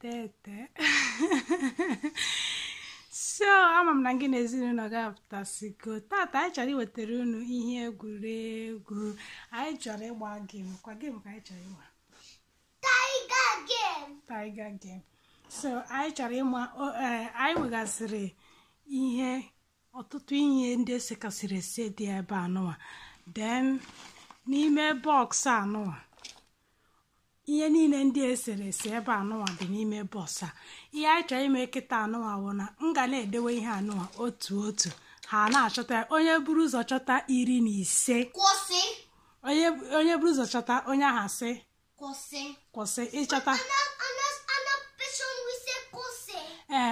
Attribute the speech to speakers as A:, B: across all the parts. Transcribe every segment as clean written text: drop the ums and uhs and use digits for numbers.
A: tete. So I'm na gị n'ezinụlọ ga-apụtasịgo tata anyị chọrọ iwetara unu ihe egwuregwu anyị chọrọ ịgba game kwa game ka anyị chọrọ ịgba Tiger game. So anyị chọrọ ịma anyị nwegasịrị ihe ọtụtụ ihe ndị esekasịrị ese dị ebe anụwa, then n'ime box anụwa ihe niile ndị esere ese ebe anụwa dị n'ime box a. Ihe anyị chọrọ ime kịta anụwa bụ na m ga na-edewe ihe anụwa otu otu ha na-achọta onye buru ụzọ chọta 15 onye buru ụzọ chọta onye aha sị kwụsị ịchọta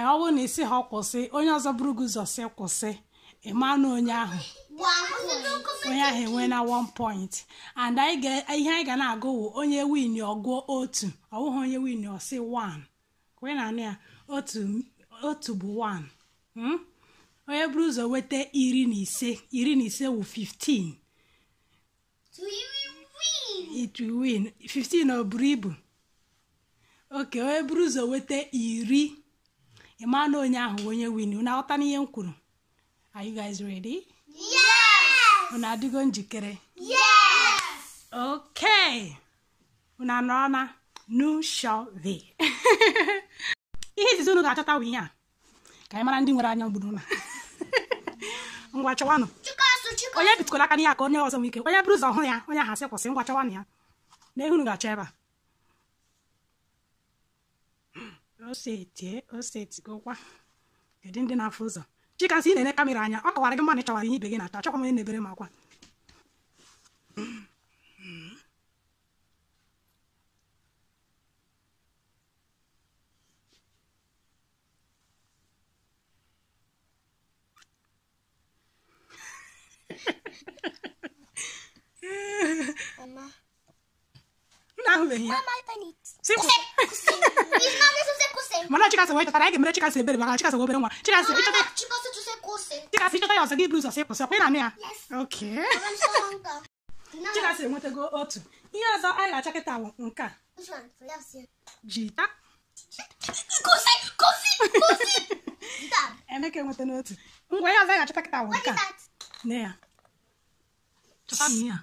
A: ọ bụrụ na isi ha kwụsị onye ọzọ buru gị ụzọ sị kwụsị ịma na onye ahụ enwe na 1 point, and ihe anyị ga na-agụ wụ onye win ọgụọ otu, ọ bụghị onye win ọsị 1 kwe na ya otu bụ 1. Onye buru ụzọ weta 15 wụ 15 it will win 15 ọ buru ibu. Okay, onye buru ụzọ weta 10 ịma na onye ahụ onye win. Unu aghọta n'ihe m kwuru? Are you guys ready?
B: Yes!
A: Unu adịgo njikere?
B: Yes!
A: Okay. Unu anọ na nushove. Ihe izizi unu ga-achọta ihe a ka anyị mara ndị nwere anya gburu na ngwa chọwanụ. Onye bitụkwara aka n'ihe aka onye ọzọ nwike, onye buru ụzọ hụ ya onye ahụ asị kwụsị. Ngwa chọwanụ ya na ihe unu ga-achọ ebe a. Oseti gokwa kedu ndị na-afụ ụzọ. Chikasị ị na-ene kamera anya ọ kọwara gị mmanụ chọwara ihe ibe gị na-achọ. Achọkwa m onye na-ebere m akwa. Ahụbeghị ya. Mana Chikasị wee chọtara, anyị ga-emere Chikasị ebere maka Chikasị obere nwa. Chikasị ịchọta ya ọzọ gị buru ụzọ sị kwụsị, ọkwa ị na-anụ ya? Okay. Chikasị enwetago otu. Ihe ọzọ anyị ga-achọ kịta bụ nke a. Jita. Emeka enweta n'otu. Ngwa ihe ọzọ anyị ga-achọta kịta bụ nke a. Nne ya. Chọta m ihe a.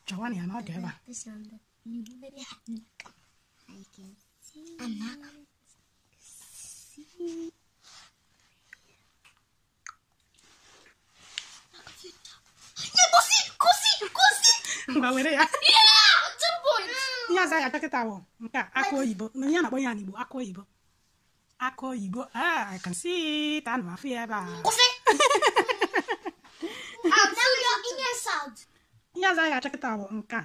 A: Chọwa ya na ọ dị ebe a. Ngwa were ya. Ihe ọzọ ya chọkịta bụ nke a, akụ oyibo. Ihe na-akpọ ya n'Igbo akụ oyibo. Akụ oyibo. I can see it. Anụ afọ ya ebe a. Ihe ọzọ ya chọkịta bụ nke a.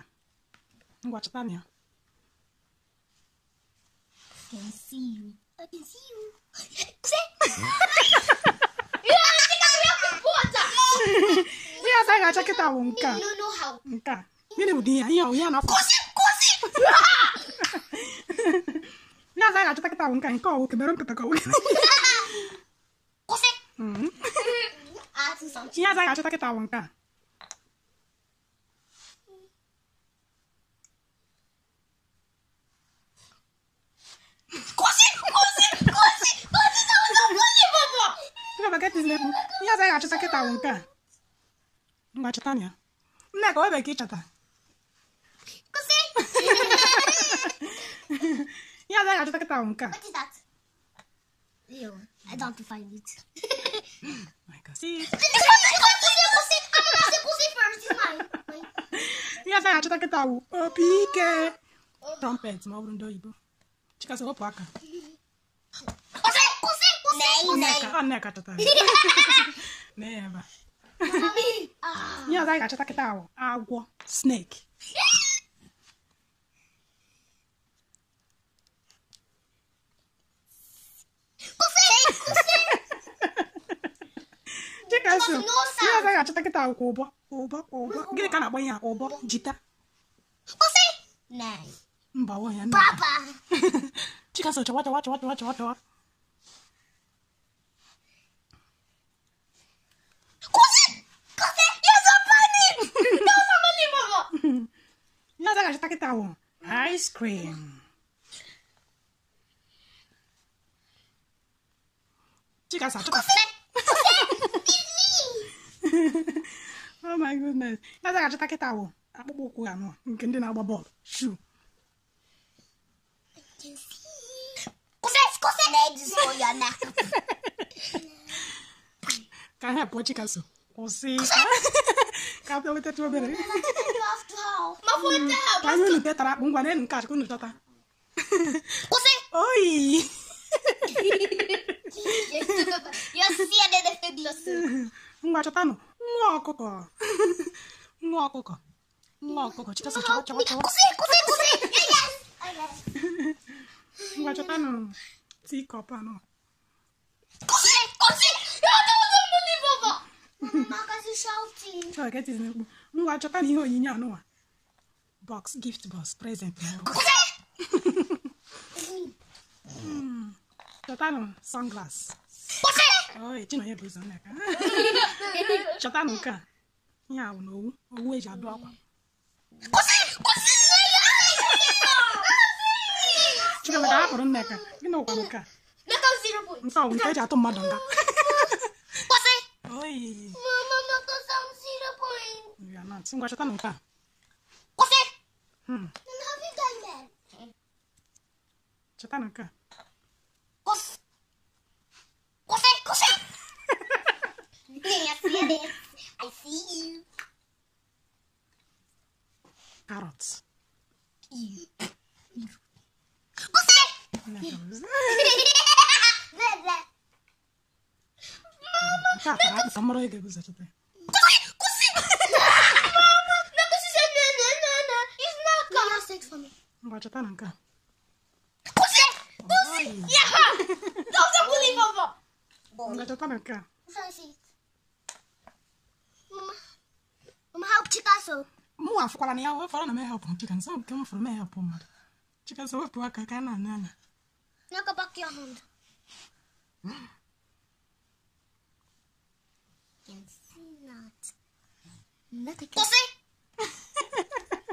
A: Ngwa chọta ya.
B: I can see you.
A: Ihe ọzọ ya chọkịta bụ nke a. Nke a. Gịnị bụ di ya? Ihe ọ ya na afọ. Ihe ọzọ ya chọta kịta bụ nke a. Nke ọ bụ kebere mpụta ka ọ bụ. Ihe ọzọ ya chọta kịta bụ nke a. Ihe ọzọ ya chọta kịta bụ nke a. Ngwa chọta ya. Nneka ọ ebe ka ị chọta. Ihe ọzọ ya chọta kịta bụ nke a.
B: What is that? Ew, I don't find it.
A: I can see it. Ihe ọzọ ya chọta kịta bụ opi ike. Trumpet ma ọ bụrụ ndị oyibo. Chikasị wepụ aka. Nneka chọtara. Nee ebe a. Ihe ọzọ anyị ga-achọta kịta bụ agwọ, snake. Chikasị ihe ọzọ anyị ga-achọta kịta bụ ụbọ. ụbọ. Gịnị ka na-akpọ ya? Ụbọ, jita.
B: Kwụsị. Nine.
A: Mba, ọ ya.
B: Papa.
A: Chikaso, chawa.
B: Kwụsị. You're so funny. No, Papa.
A: Nada gasta que tá bom. Ice cream. Chikaso. Oh my goodness. Nada gasta que tá bom. Akpụkpọ ụkwụ ya nọ nke ndị na-agba bọọlụ. Shoe.
B: Kwụsị. Legs for your neck.
A: Ka ha pụọ Chikaso. Kwụsị. Ka pụọ weta tu obere. Ka anyị unu tetara akpụ ngwa n'elu nke achịkwa unu chọta.
B: Kwụsị.
A: Oyi. Ngwa chọtanụ. Nwa ọkụkọ. Chikaso, chawa.
B: Kwụsị. Yes.
A: Ngwa chọtanụ. Teacup anọ.
B: Kwụsị. You're unbelievable. Mama, she's shouting.
A: Chọọ get his name. Ngwa chọtanụ ihe onyinye anụwa. Box, gift box, present.
B: Kwụsị.
A: Chọtanụ sunglass.
B: Kwụsị.
A: Oye, Chinonye bụ ụzọ nneka. Chọtanụ nke a. Ihe a bụ n'owu eji adụ akwa.
B: Kwụsị.
A: Chikaso ka a kpọrọ nneka. Gịnị ụkwa nke a?
B: Look at 0 points.
A: Nke a bụ nke eji atụ mmadụ nga.
B: Kwụsị.
A: Oye.
B: Mama, look at 0 points.
A: You are not. Ngwa chọtanụ nke a.
B: Kwụsị.
A: Hmm.
B: Have you done that?
A: Chọtanụ nke a.
B: Kwụsị. I see you.
A: Carrots.
B: Kwụsị.
A: Nke a tara akpụ ka mmadụ ege ụzọ chọta.
B: Kwụsị. Mama, look at she said no. It's not gonna for me.
A: Ngwa chọtanụ nke a.
B: Kwụsị. Yeah. Don't unbelievable.
A: Ngwa chọtanụ nke a.
B: Mama, help Chikaso.
A: Mụ afụkwara na ya fọrọ na m help Chikaso. Nke m fọrọ m help mmadụ. Chikaso wepụ aka ka a na-anya anya.
B: Now go back your hand. Can see not. Kwụsị.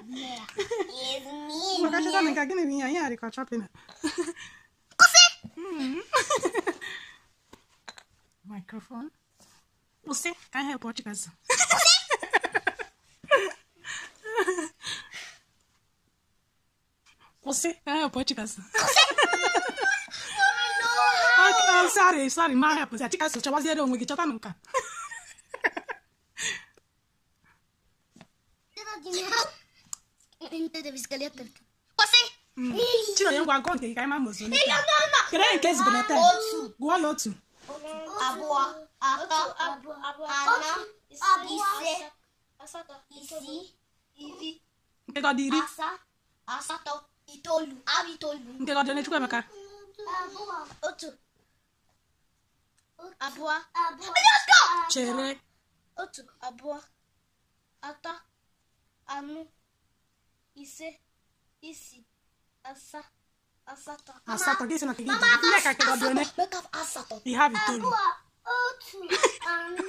B: Yeah. It's me.
A: Maka chọtanụ nke a gịnị bụ ihe anyị arịkọ chọpịna.
B: Kwụsị.
A: Microphone. Kwụsị ka anyị help Chikaso. Kwụsị ka anyị help Chikaso. Oh, sorry, ma help Chikaso chọwaziere onwe gị chọtanụ nke a.
B: Kwụsị.
A: Chinonye ngwa gụọ nke gị ka anyị ma mozo n'ike. Kere nke ezibelata. Gụọla otu.
B: Abụọ, atọ, anọ, ise, isii, iri,
A: Nke gọ dị iri.
B: asatọ, itoolu,
A: Nke gọ dị onye Chukwuemeka.
B: otu, abụọ,
A: Chere.
B: otu, abụọ, atọ, anọ, ise, isii, asatọ.
A: Asatọ gị si na nke gị dị. Nneka nke gọ dị onye.
B: Make up asatọ.
A: You have itoolu.
B: Otu, anọ.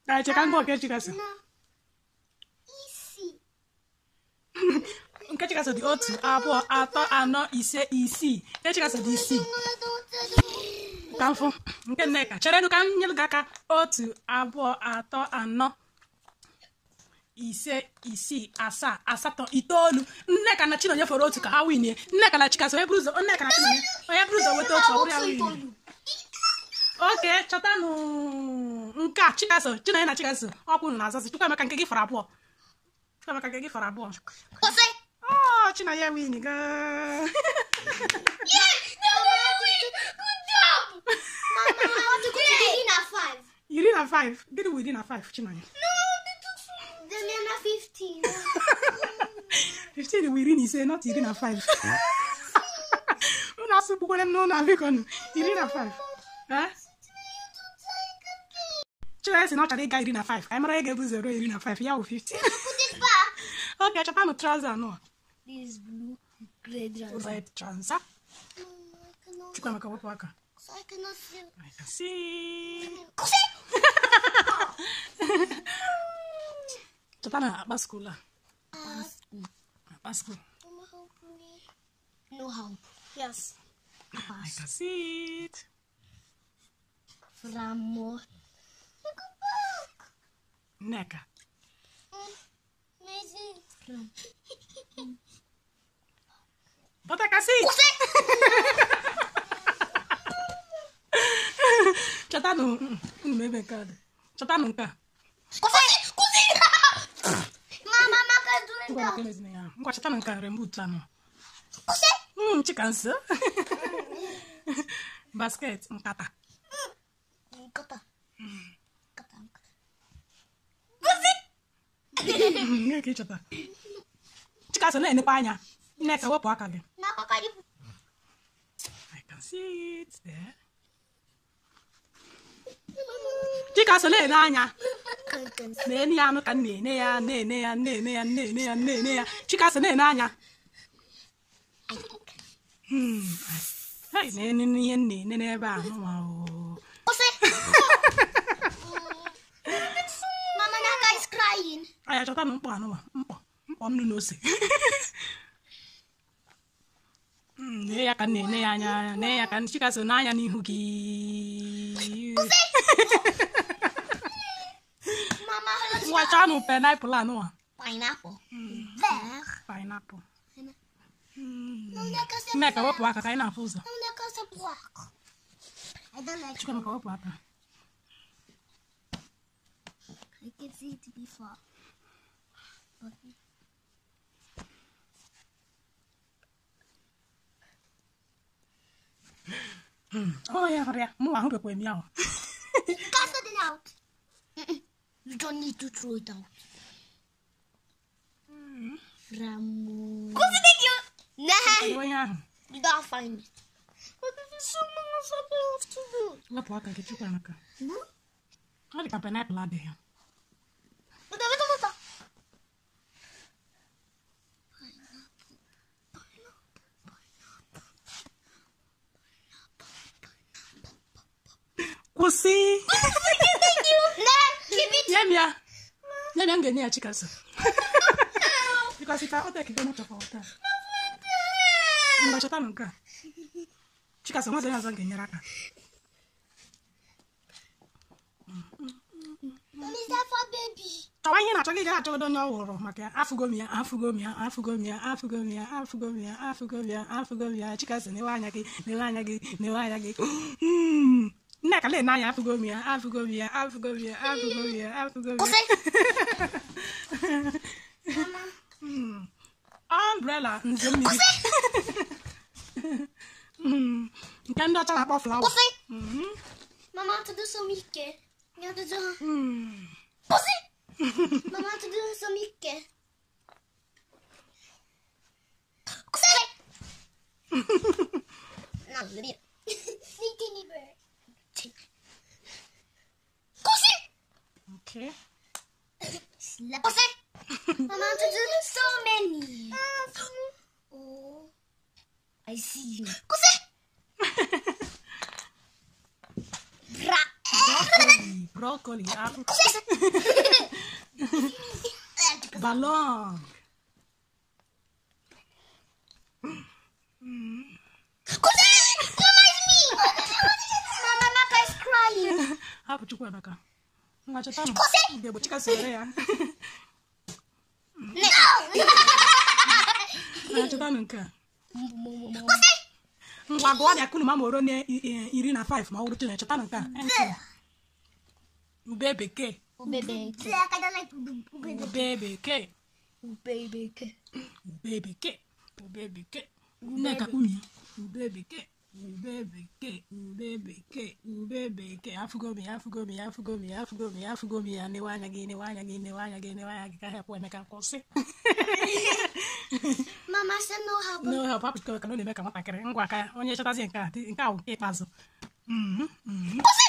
A: Ka anyị cheka ngwa nke Chikaso. Nke Chikaso dị otu, abụọ, atọ, anọ, ise, isii. Nke Chikaso dị isii. Ka mfụ. Nke Nneka. Cherenụ ka m nyelu gị aka. Otu, abụọ, atọ, anọ, ise, isii, asaa, asatọ, itoolu. Nneka na Chinonye fọrọ otu ka ha winie. Nneka na Chikaso onye buru ụzọ Nneka na Chinonye onye buru ụzọ weta otu ọ bụrụ ya winie. Oke, chọtanụ nke a Chikaso Chinonye na Chikaso ọkwụnụ na-azazi. Chukwuemeka nke gị fọrọ abụọ.
B: Kwụsị.
A: Oh, Chinonye win go.
B: Yeah, good job. Mama, I want to go to Irina 5.
A: Irina 5. Gịnị bụ Irina 5 Chinonye?
B: Then you're not 15.
A: 15 bụ iri na ise, not Irina 5. Unu asụgbukwere m n'ụlọ abịkọnụ. Irina 5. Children not chara ịga 15 ka mara ga-ebu 0 ya wụ 50.
B: Put it back.
A: Okay, chọta no trouser no.
B: This blue, red,
A: Red trouser.
B: I cannot.
A: Chukwamaka wepụ aka.
B: So I cannot see.
A: I can see.
B: Kusi.
A: Chọta na akpa school a. Akpa school.
B: Mama, help me. No help. Yes.
A: I can see it.
B: Framo. Look back.
A: Neka.
B: Amazing.
A: But I can see it.
B: Kusi.
A: Chọta no. Maybe card. Chọta no nka.
B: Kusi. Kusi. Mama, Maka is doing
A: Ngwa
B: that.
A: kemezi na ya. Ngwa chọta no nka remboot ano.
B: Kusi.
A: Chicken so. Basket nkata.
B: Kata. Kata.
A: Ngeke chọta. Chicken so na-enekwa anya. Nneka wepụ aka gị.
B: Nakakari.
A: I can see it there. Chicken so na-ene anya. Na-ene ya anụ ka na-ene ya, na-ene ya, na-ene ya, na-ene ya, na-ene ya. Chicken so na-ene anya. Hey, na-ene ihe na-ene n'ebe a nụwa o.
B: Kusi. Mama, Naka is crying.
A: Aya chọta na mkpọ anụwa. Mkpọ nnu na ose. Nee ya ka na-ene ya anya. Nee ya ka Chicken so n'anya n'ihu gị.
B: Mama, let's
A: Ngwa chọọ nụ pineapple anụwa.
B: pineapple. There.
A: Pineapple.
B: Naka is
A: Nneka wepụ aka ka anyị na-afụ ụzọ.
B: Naka is black. I don't like
A: Chikwamaka wepụ aka.
B: I can see it before. Okay.
A: Oh ya hụrụ ya. Mụ ahụbekwa m ya o.
B: Cast it out. You don't need to throw it out. Ramu. Kusi, thank you. Nah,
A: Iwe ihe ahụ.
B: you don't find it. But there's so many something I have to do.
A: Wepụ aka gị Chikwamaka. Ọ dị ka pineapple adịghị.
B: Wait.
A: Kwụsị.
B: Thank you. Nah, keep it.
A: Nye m ya. Nye m ya, m ga-enye ya Chicken so. Because if I order it, not for water. Ngwa chọta nụ nke a. Chicken so nwazi onye ọzọ m ga-enyere aka.
B: Mom, is that for baby?
A: Chọwa ihe na-achọ gị ga-achọgodo onye ọ wụrụ maka ya. Afụgo m ya, afụgo m ya, afụgo m ya, afụgo m ya, afụgo m ya, afụgo m ya, afụgo m ya. Chicken so na-ewe anya gị, na-ewe anya gị, na-ewe anya gị. Nneka lee n'anya afụgo m ya, afụgo m ya, afụgo m ya, afụgo m ya, afụgo m ya.
B: Kusi. Mama.
A: Umbrella nze mmiri. Nke ndị ọcha na-akpọ flower.
B: Kusi. Mama, I want to do some Ike. You have to do. Kusi. Mama, I want to do some Ike. Kusi. No, Lydia. Tiny bird. Kusi.
A: Okay.
B: Kusi. Mama, I want to do so many. Oh, I see you. Kusi.
A: Broccoli, apple. Ballon.
B: Kusi. Mama, it's me. Mama, Naka is crying.
A: Hapụ Chikwamaka. Ngwa chọta nụ.
B: Kusi.
A: Ị ga-egbochi ka sere ya.
B: No.
A: Ngwa chọta nụ nke a.
B: Kusi.
A: Ngwa gụọ ya kunu ma moro na 15 ma ọ bụrụ na chọta nụ nke a. Ube bekee.
B: Baby. I don't like
A: Ube bekee.
B: baby.
A: Ube bekee. Ube bekee. Nneka unyi. Ube bekee. Ube bekee. Ube bekee. Ube bekee. Afụgo m ya, afụgo m ya, afụgo m ya, afụgo m ya, afụgo m ya. Newe anya gị, newe anya gị, newe anya gị, newe anya gị ka hapụ Emeka kwụsị.
B: Mama said no help.
A: No help, hapụ Chikwamaka na ọ na-eme ka nwatakịrị. Ngwa ka onye chọtazi nke a, nke a wụ nke ikpeazụ.
B: Kusi.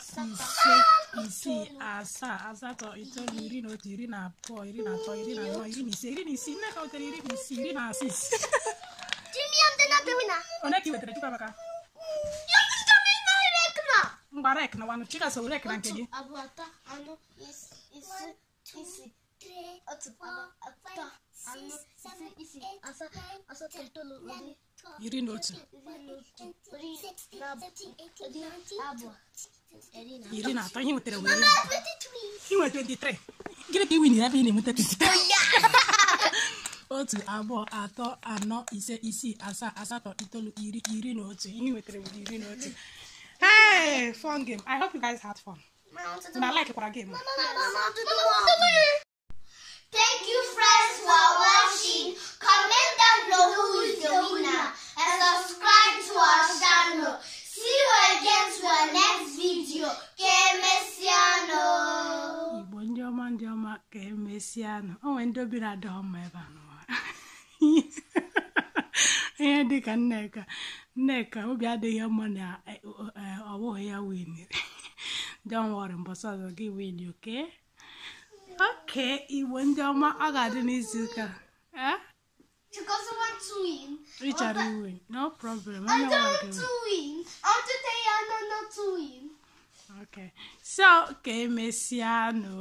A: ise isii asaa asatọ itoolu iri na otu iri na abụọ iri na atọ iri na anọ iri na ise iri na isii Nneka wetara iri na isii iri na asii onye ka i wetara Chukwuemeka ngwa rek na wanụ Chika so rek na nke gị iri na otu iri na atọ ihe nwetara were inwe 23 gịnị ka iwin ebe ị na-enweta 23 otu abụọ atọ anọ ise isii asaa asatọ itoolu iri na otu ihe nwetara were iri na otu. Hey, fun game. I hope you guys had fun. And I like it for a game.
B: Thank you, friends, for watching. Comment down below who is the winner and subscribe to our channel. See you again to our next video. Kemesiano.
A: Ndị ọma Kemesiano. Onwe ndị obi na-adọ mma ebe a n'ụwa. Ihe dị ka Nneka obi adịghị mma na ọ bụghị ya win. Don't worry, mbọsị ọzọ gị win, okay? Okay, Igbo ndị ọma ọ ga-adị n'izu ụka.
B: Because I want to win.
A: Richard win, no problem.
B: I don't want to win. I want to tell you I don't know to win.
A: Okay, so Kemesiano.